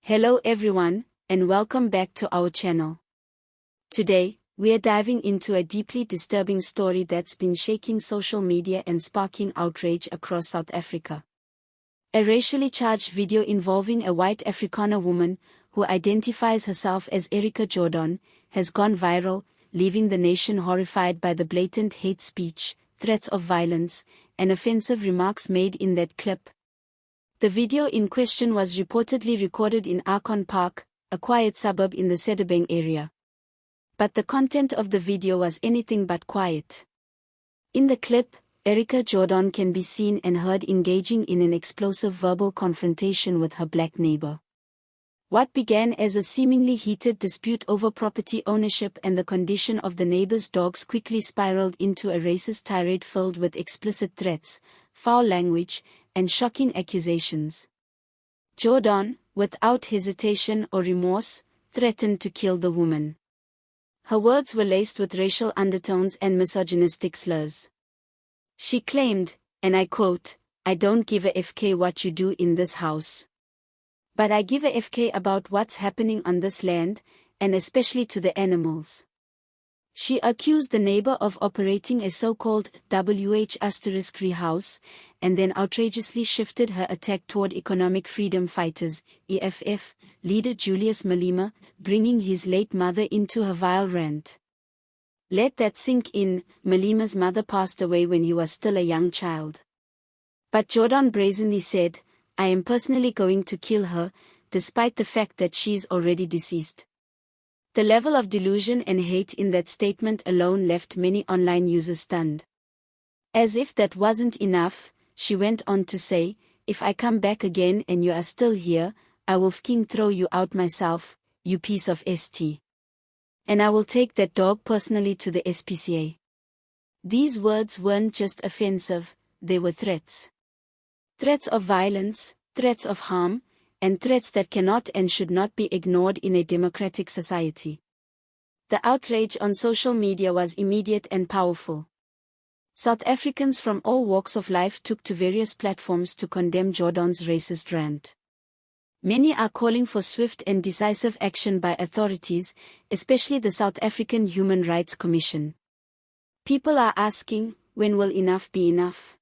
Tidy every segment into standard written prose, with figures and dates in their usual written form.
Hello everyone, and welcome back to our channel. Today, we are diving into a deeply disturbing story that's been shaking social media and sparking outrage across South Africa. A racially charged video involving a white Afrikaner woman, who identifies herself as Jordaan, has gone viral, leaving the nation horrified by the blatant hate speech, threats of violence, and offensive remarks made in that clip. The video in question was reportedly recorded in Arcon Park, a quiet suburb in the Sedibeng area. But the content of the video was anything but quiet. In the clip, Jordaan can be seen and heard engaging in an explosive verbal confrontation with her black neighbor. What began as a seemingly heated dispute over property ownership and the condition of the neighbor's dogs quickly spiraled into a racist tirade filled with explicit threats, foul language, and shocking accusations. Jordaan, without hesitation or remorse, threatened to kill the woman. Her words were laced with racial undertones and misogynistic slurs. She claimed, and I quote, "I don't give a FK what you do in this house. But I give a FK about what's happening on this land, and especially to the animals." She accused the neighbor of operating a so-called WH** house, and then outrageously shifted her attack toward Economic Freedom Fighters, EFF, leader Julius Malema, bringing his late mother into her vile rant. Let that sink in. Malema's mother passed away when he was still a young child. But Jordaan brazenly said, "I am personally going to kill her, despite the fact that she's already deceased." The level of delusion and hate in that statement alone left many online users stunned. As if that wasn't enough, she went on to say, "If I come back again and you are still here, I will fucking throw you out myself, you piece of ST. And I will take that dog personally to the SPCA." These words weren't just offensive, they were threats. Threats of violence, threats of harm, and threats that cannot and should not be ignored in a democratic society. The outrage on social media was immediate and powerful. South Africans from all walks of life took to various platforms to condemn Jordaan's racist rant. Many are calling for swift and decisive action by authorities, especially the South African Human Rights Commission. People are asking, when will enough be enough?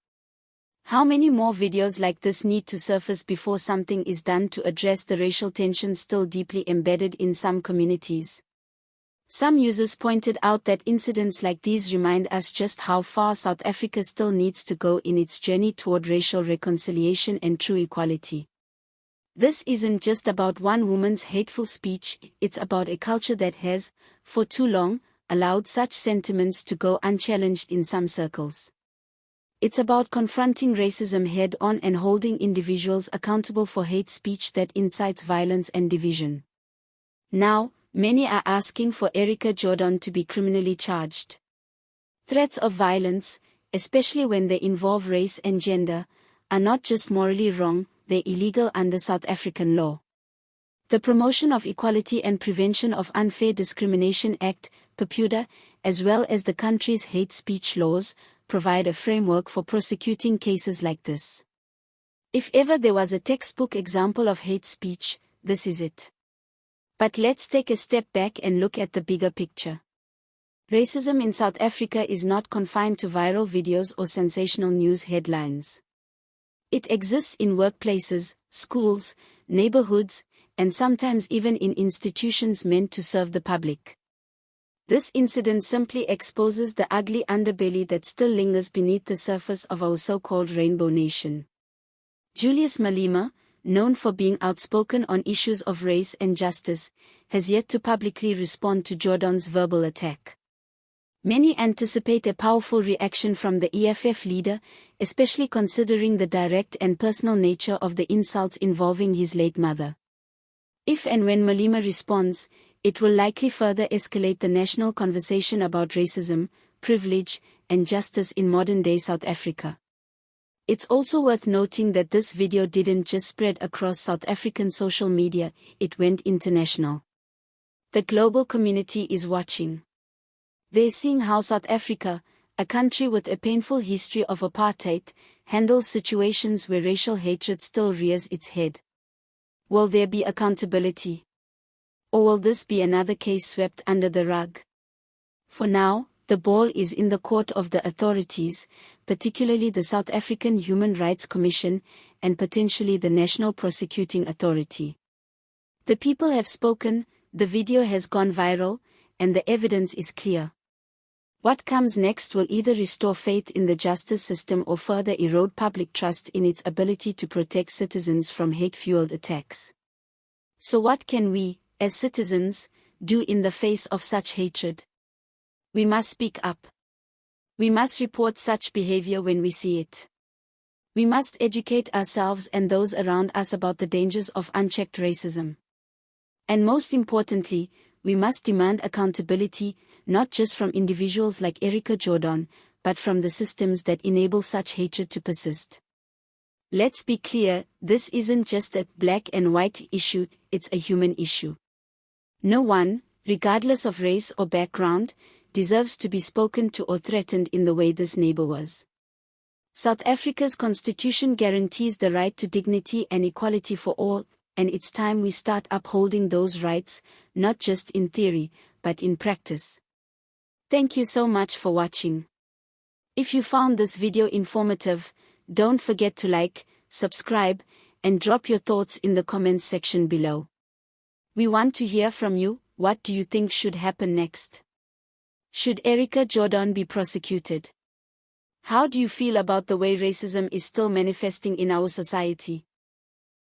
How many more videos like this need to surface before something is done to address the racial tensions still deeply embedded in some communities? Some users pointed out that incidents like these remind us just how far South Africa still needs to go in its journey toward racial reconciliation and true equality. This isn't just about one woman's hateful speech, it's about a culture that has, for too long, allowed such sentiments to go unchallenged in some circles. It's about confronting racism head-on and holding individuals accountable for hate speech that incites violence and division. Now, many are asking for Jordaan to be criminally charged. Threats of violence, especially when they involve race and gender, are not just morally wrong, they're illegal under South African law. The Promotion of Equality and Prevention of Unfair Discrimination Act, PEPUDA, as well as the country's hate speech laws, provide a framework for prosecuting cases like this. If ever there was a textbook example of hate speech, this is it. But let's take a step back and look at the bigger picture. Racism in South Africa is not confined to viral videos or sensational news headlines. It exists in workplaces, schools, neighborhoods, and sometimes even in institutions meant to serve the public. This incident simply exposes the ugly underbelly that still lingers beneath the surface of our so-called Rainbow Nation. Julius Malema, known for being outspoken on issues of race and justice, has yet to publicly respond to Jordaan's verbal attack. Many anticipate a powerful reaction from the EFF leader, especially considering the direct and personal nature of the insults involving his late mother. If and when Malema responds, it will likely further escalate the national conversation about racism, privilege, and justice in modern-day South Africa. It's also worth noting that this video didn't just spread across South African social media, it went international. The global community is watching. They're seeing how South Africa, a country with a painful history of apartheid, handles situations where racial hatred still rears its head. Will there be accountability? Or will this be another case swept under the rug? For now, the ball is in the court of the authorities, particularly the South African Human Rights Commission, and potentially the National Prosecuting Authority. The people have spoken, the video has gone viral, and the evidence is clear. What comes next will either restore faith in the justice system or further erode public trust in its ability to protect citizens from hate-fueled attacks. So what can we, as citizens, do in the face of such hatred? We must speak up. We must report such behavior when we see it. We must educate ourselves and those around us about the dangers of unchecked racism. And most importantly, we must demand accountability, not just from individuals like Jordaan, but from the systems that enable such hatred to persist. Let's be clear, this isn't just a black and white issue, it's a human issue. No one, regardless of race or background, deserves to be spoken to or threatened in the way this neighbor was. South Africa's constitution guarantees the right to dignity and equality for all, and it's time we start upholding those rights, not just in theory, but in practice. Thank you so much for watching. If you found this video informative, don't forget to like, subscribe, and drop your thoughts in the comments section below. We want to hear from you. What do you think should happen next? Should Jordaan be prosecuted? How do you feel about the way racism is still manifesting in our society?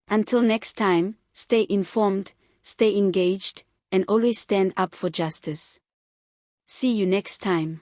Until next time, stay informed, stay engaged, and always stand up for justice. See you next time.